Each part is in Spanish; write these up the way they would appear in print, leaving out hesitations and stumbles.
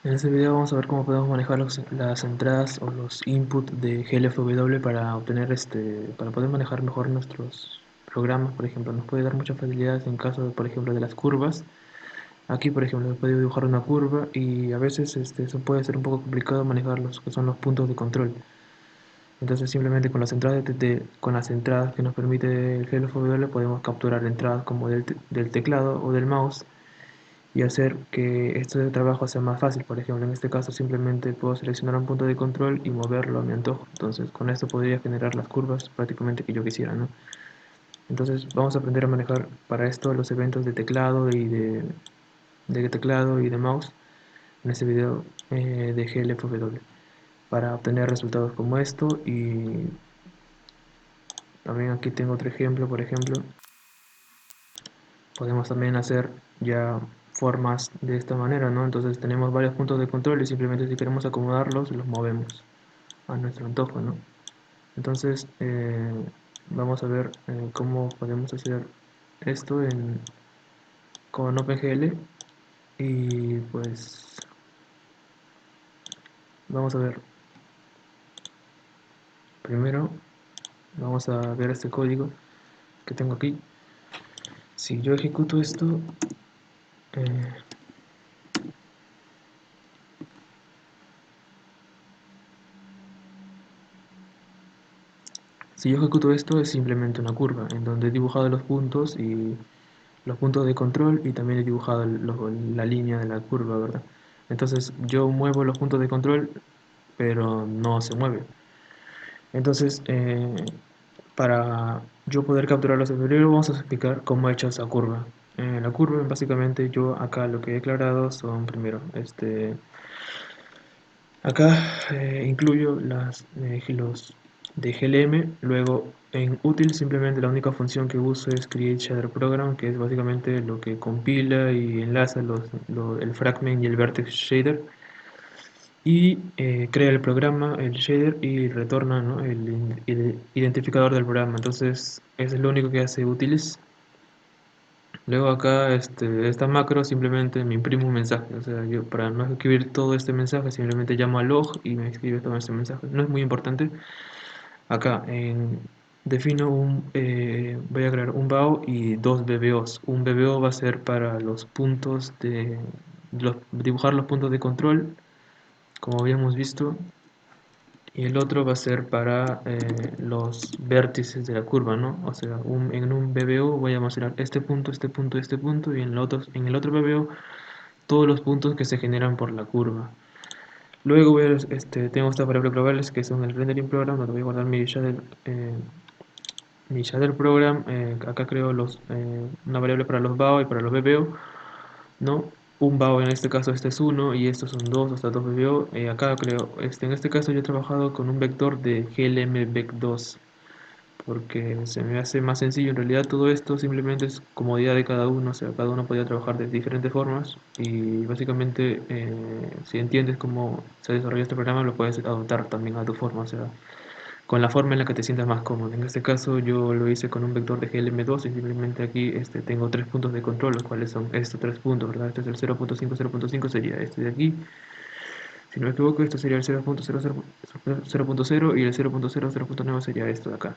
En este video vamos a ver cómo podemos manejar las entradas o los inputs de GLFW para obtener para poder manejar mejor nuestros programas. Por ejemplo, nos puede dar muchas facilidades en caso de, por ejemplo, de las curvas. Aquí, por ejemplo, he podido dibujar una curva y a veces eso puede ser un poco complicado manejar los que son los puntos de control. Entonces, simplemente con las entradas con las entradas que nos permite el GLFW podemos capturar entradas como del teclado o del mouse y hacer que este trabajo sea más fácil. Por ejemplo, en este caso simplemente puedo seleccionar un punto de control y moverlo a mi antojo. Entonces, con esto podría generar las curvas prácticamente que yo quisiera, ¿no? Entonces, vamos a aprender a manejar para esto los eventos de teclado de teclado y de mouse en este video de GLFW para obtener resultados como esto. Y también aquí tengo otro ejemplo. Por ejemplo, podemos también hacer ya formas de esta manera, ¿no? Entonces tenemos varios puntos de control y simplemente si queremos acomodarlos los movemos a nuestro antojo, ¿no? Entonces vamos a ver cómo podemos hacer esto con OpenGL. Y pues vamos a ver, primero vamos a ver este código que tengo aquí. Si yo ejecuto esto, eh, si yo ejecuto esto es simplemente una curva en donde he dibujado los puntos y los puntos de control y también he dibujado la línea de la curva, ¿verdad? Entonces yo muevo los puntos de control, pero no se mueve. Entonces, para yo poder capturarlos en primero vamos a explicar cómo he hecho esa curva. La curva, básicamente, yo acá lo que he declarado son primero, acá incluyo los de GLM, luego en útil simplemente la única función que uso es create shader program, que es básicamente lo que compila y enlaza el fragment y el vertex shader y crea el programa, el shader y retorna, ¿no?, el identificador del programa. Entonces eso es lo único que hace útiles. Luego acá esta macro simplemente me imprime un mensaje, o sea, yo para no escribir todo este mensaje simplemente llamo a log y me escribe todo este mensaje. No es muy importante. Acá defino voy a crear un bao y dos BBOs. Un BBO va a ser para los puntos dibujar los puntos de control, como habíamos visto, y el otro va a ser para los vértices de la curva, ¿no? O sea, en un BBO voy a almacenar este punto, este punto, este punto, y en el otro BBO todos los puntos que se generan por la curva. Luego tengo estas variables globales que son el rendering program, donde voy a guardar mi shader program. Acá creo una variable para los bao y para los BBO, ¿no? Un bao en este caso este es uno y estos son dos, hasta dos BBO. Acá creo, en este caso yo he trabajado con un vector de glmvec2 porque se me hace más sencillo. En realidad todo esto simplemente es comodidad de cada uno, o sea, cada uno podía trabajar de diferentes formas y básicamente si entiendes cómo se desarrolla este programa lo puedes adaptar también a tu forma, o sea, con la forma en la que te sientas más cómodo. En este caso yo lo hice con un vector de glm2 y simplemente aquí tengo tres puntos de control, los cuales son estos tres puntos, ¿verdad? Este es el 0.5, 0.5 sería este de aquí. Si no me equivoco, esto sería el 0.0 y el 0.0, 0.9 sería esto de acá.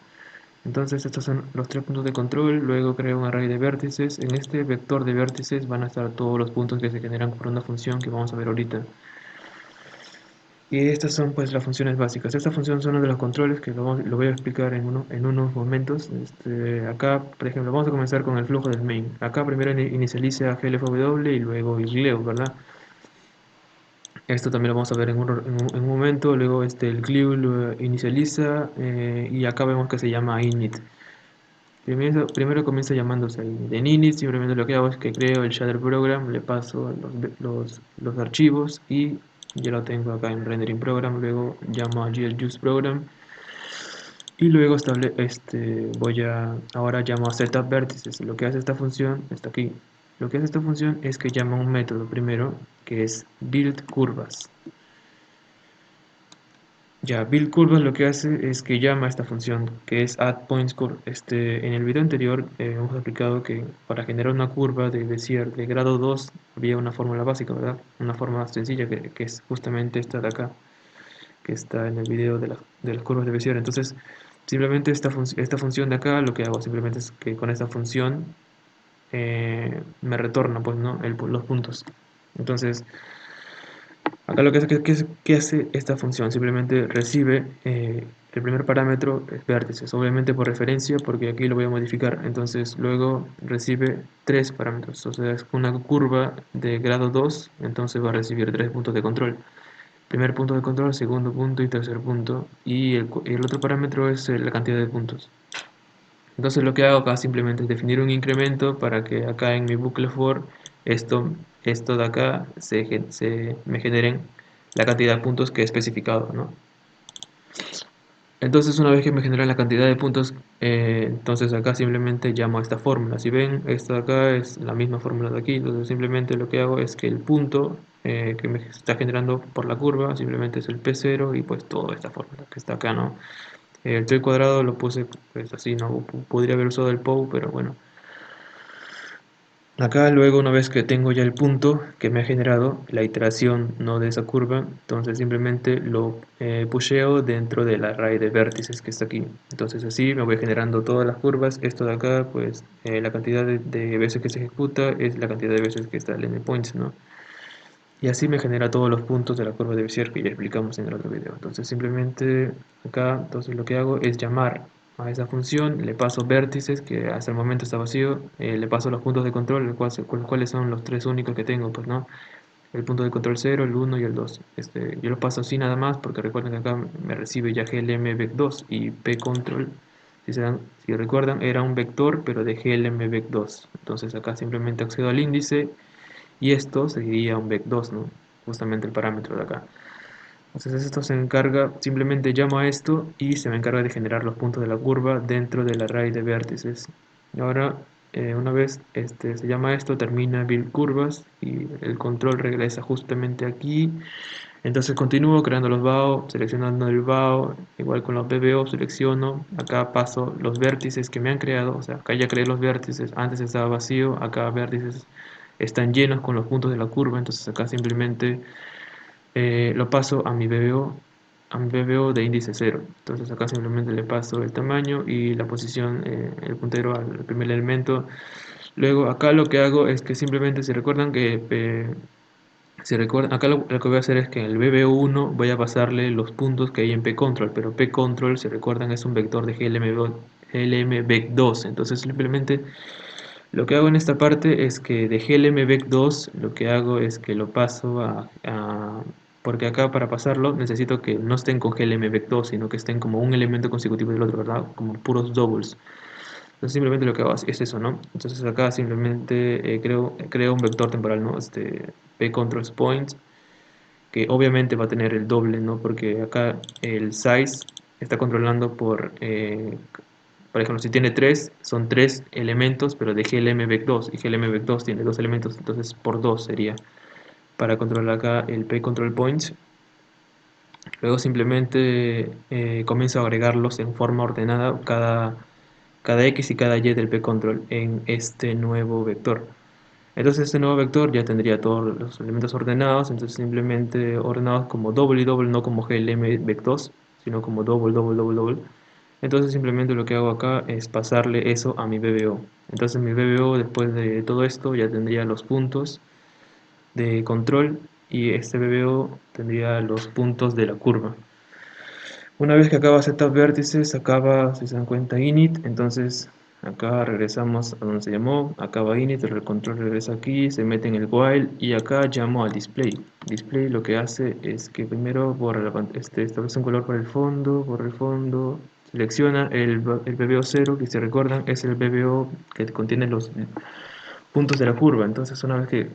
Entonces estos son los tres puntos de control. Luego creo un array de vértices. En este vector de vértices van a estar todos los puntos que se generan por una función que vamos a ver ahorita. Y estas son pues las funciones básicas. Esta función son uno de los controles que lo voy a explicar en unos momentos. Acá, por ejemplo, vamos a comenzar con el flujo del main. Acá primero inicializa glfw y luego igleo, ¿verdad? Esto también lo vamos a ver en un momento. Luego el glue lo inicializa y acá vemos que se llama init. Primero comienza llamándose init. En init simplemente lo que hago es que creo el shader program, le paso los archivos y ya lo tengo acá en rendering program. Luego llamo a gljuice program y luego ahora llamo a setup vértices. Lo que hace esta función está aquí. Lo que hace esta función es que llama un método primero que es build curvas. Ya, build curvas lo que hace es que llama a esta función que es add points curve. En el video anterior hemos explicado que para generar una curva de grado 2 había una fórmula básica, ¿verdad? Una forma sencilla que es justamente esta de acá, que está en el video de las curvas de Bézier. Entonces, simplemente esta función de acá, lo que hago simplemente es que con esta función me retorna, pues, ¿no? Los puntos. Entonces, acá lo que hace, ¿qué hace esta función? Simplemente recibe el primer parámetro, es vértices, obviamente por referencia, porque aquí lo voy a modificar. Entonces, luego recibe tres parámetros, o sea, es una curva de grado 2, entonces va a recibir tres puntos de control. Primer punto de control, segundo punto y tercer punto. Y el otro parámetro es la cantidad de puntos. Entonces lo que hago acá simplemente es definir un incremento para que acá en mi bucle for esto de acá me generen la cantidad de puntos que he especificado, ¿no? Entonces una vez que me genera la cantidad de puntos, entonces acá simplemente llamo a esta fórmula. Si ven, esta de acá es la misma fórmula de aquí. Entonces simplemente lo que hago es que el punto que me está generando por la curva simplemente es el P0 y pues toda esta fórmula que está acá, ¿no? El 3 cuadrado lo puse pues así, ¿no? Podría haber usado el POW, pero bueno. Acá luego una vez que tengo ya el punto que me ha generado la iteración no de esa curva, entonces simplemente lo pusheo dentro del array de vértices que está aquí. Entonces así me voy generando todas las curvas. Esto de acá, pues la cantidad de veces que se ejecuta es la cantidad de veces que está el endpoints, ¿no? Y así me genera todos los puntos de la curva de Bézier que ya explicamos en el otro video. Entonces simplemente acá, entonces lo que hago es llamar a esa función, le paso vértices que hasta el momento está vacío, le paso los puntos de control, los cuales son los tres únicos que tengo, pues no, el punto de control 0, el 1 y el 2. Yo lo paso así nada más porque recuerden que acá me recibe ya glmvec2 y pcontrol. Si recuerdan, era un vector pero de glmvec2. Entonces acá simplemente accedo al índice y esto seguiría un vec2, ¿no? Justamente el parámetro de acá. Entonces esto se encarga, simplemente llamo a esto y se me encarga de generar los puntos de la curva dentro del array de vértices. Y ahora, una vez se llama esto, termina build curvas y el control regresa justamente aquí. Entonces continúo creando los BAO, seleccionando el BAO, igual con los BBO selecciono, acá paso los vértices que me han creado, o sea, acá ya creé los vértices, antes estaba vacío, acá vértices están llenos con los puntos de la curva, entonces acá simplemente lo paso a mi BBO de índice 0. Entonces acá simplemente le paso el tamaño y la posición, el puntero al primer elemento. Luego acá lo que hago es que simplemente se recuerdan que si recuerdan, acá lo que voy a hacer es que en el BBO1 voy a pasarle los puntos que hay en pcontrol, pero pcontrol, si recuerdan, es un vector de glmvec2, entonces simplemente lo que hago en esta parte es que de glmvec2 lo que hago es que lo paso porque acá para pasarlo necesito que no estén con glmvec2, sino que estén como un elemento consecutivo del otro, ¿verdad? Como puros doubles. Entonces simplemente lo que hago es eso, ¿no? Entonces acá simplemente creo un vector temporal, ¿no? pcontrols point, que obviamente va a tener el doble, ¿no? Porque acá el size está controlando por ejemplo, si tiene 3 son 3 elementos, pero de glmvec2, y glmvec2 tiene 2 elementos, entonces por 2 sería para controlar acá el pcontrol points. Luego simplemente comienzo a agregarlos en forma ordenada, cada x y cada y del pcontrol en este nuevo vector. Entonces este nuevo vector ya tendría todos los elementos ordenados, entonces simplemente ordenados como doble y doble, no como glmvec2, sino como doble, doble, doble, doble. Entonces simplemente lo que hago acá es pasarle eso a mi BBO. Entonces mi BBO después de todo esto ya tendría los puntos de control y este BBO tendría los puntos de la curva. Una vez que acaba setup vértices, acaba, si se dan cuenta, init, entonces acá regresamos a donde se llamó, acaba init, el control regresa aquí, se mete en el while y acá llamo al display. Display lo que hace es que primero establece un color para el fondo, borra el fondo, selecciona el BBO 0, que si recuerdan es el BBO que contiene los puntos de la curva. Entonces una vez que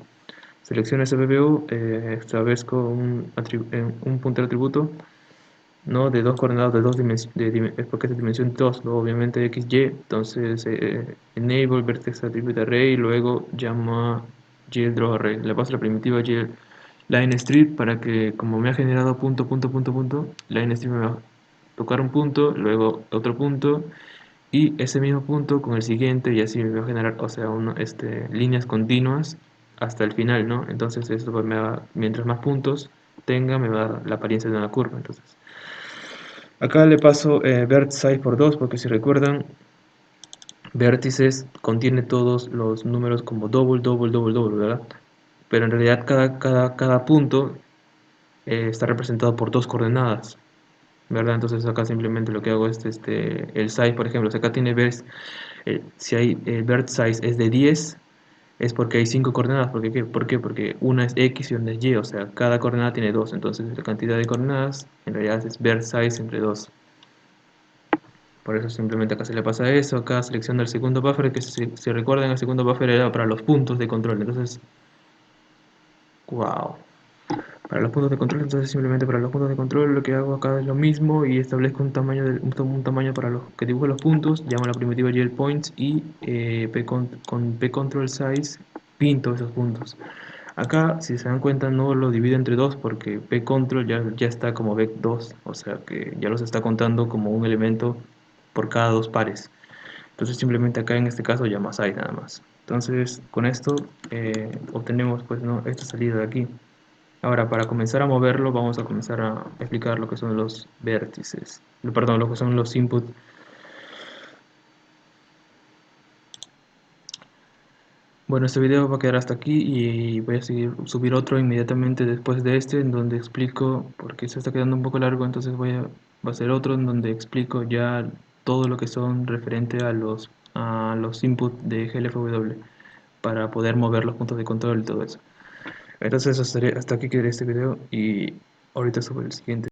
selecciona ese BBO, establezco un puntero atributo, ¿no? De dos coordenadas de dos dimensiones, porque es de dimensión 2, ¿no? Obviamente XY, entonces enable vertex attribute array, y luego llama GLDrawArray, le paso la primitiva GLineStrip para que como me ha generado punto, punto, punto, punto, LineStrip me va a tocar un punto, luego otro punto, y ese mismo punto con el siguiente, y así me va a generar, o sea, líneas continuas hasta el final, ¿no? Entonces esto pues, mientras más puntos tenga, me va a dar la apariencia de una curva. Entonces, acá le paso vert size por 2 porque si recuerdan, vértices contiene todos los números como double, double, double, double, ¿verdad? Pero en realidad cada punto está representado por dos coordenadas, ¿verdad? Entonces acá simplemente lo que hago es el size, por ejemplo, si acá tiene si hay el vert size es de 10, es porque hay 5 coordenadas. ¿Por qué? Porque una es X y una es Y, o sea, cada coordenada tiene 2, entonces la cantidad de coordenadas en realidad es vert size entre 2. Por eso simplemente acá se le pasa eso, acá selecciona el segundo buffer, que si recuerdan el segundo buffer era para los puntos de control, entonces, wow. Para los puntos de control, entonces simplemente para los puntos de control lo que hago acá es lo mismo y establezco un tamaño para los que dibujo los puntos, llamo a la primitiva GLPoints y con pcontrol size pinto esos puntos. Acá, si se dan cuenta, no lo divido entre dos porque pcontrol ya está como vec2, o sea que ya los está contando como un elemento por cada dos pares. Entonces simplemente acá en este caso llama size nada más. Entonces con esto obtenemos pues no esta salida de aquí. Ahora, para comenzar a moverlo, vamos a comenzar a explicar lo que son los vértices. Perdón, lo que son los inputs. Bueno, este video va a quedar hasta aquí y voy a subir otro inmediatamente después de este, en donde explico, porque se está quedando un poco largo, entonces va a ser otro en donde explico ya todo lo que son referente a los inputs de GLFW para poder mover los puntos de control y todo eso. Entonces, hasta aquí quedaría este video y ahorita sobre el siguiente.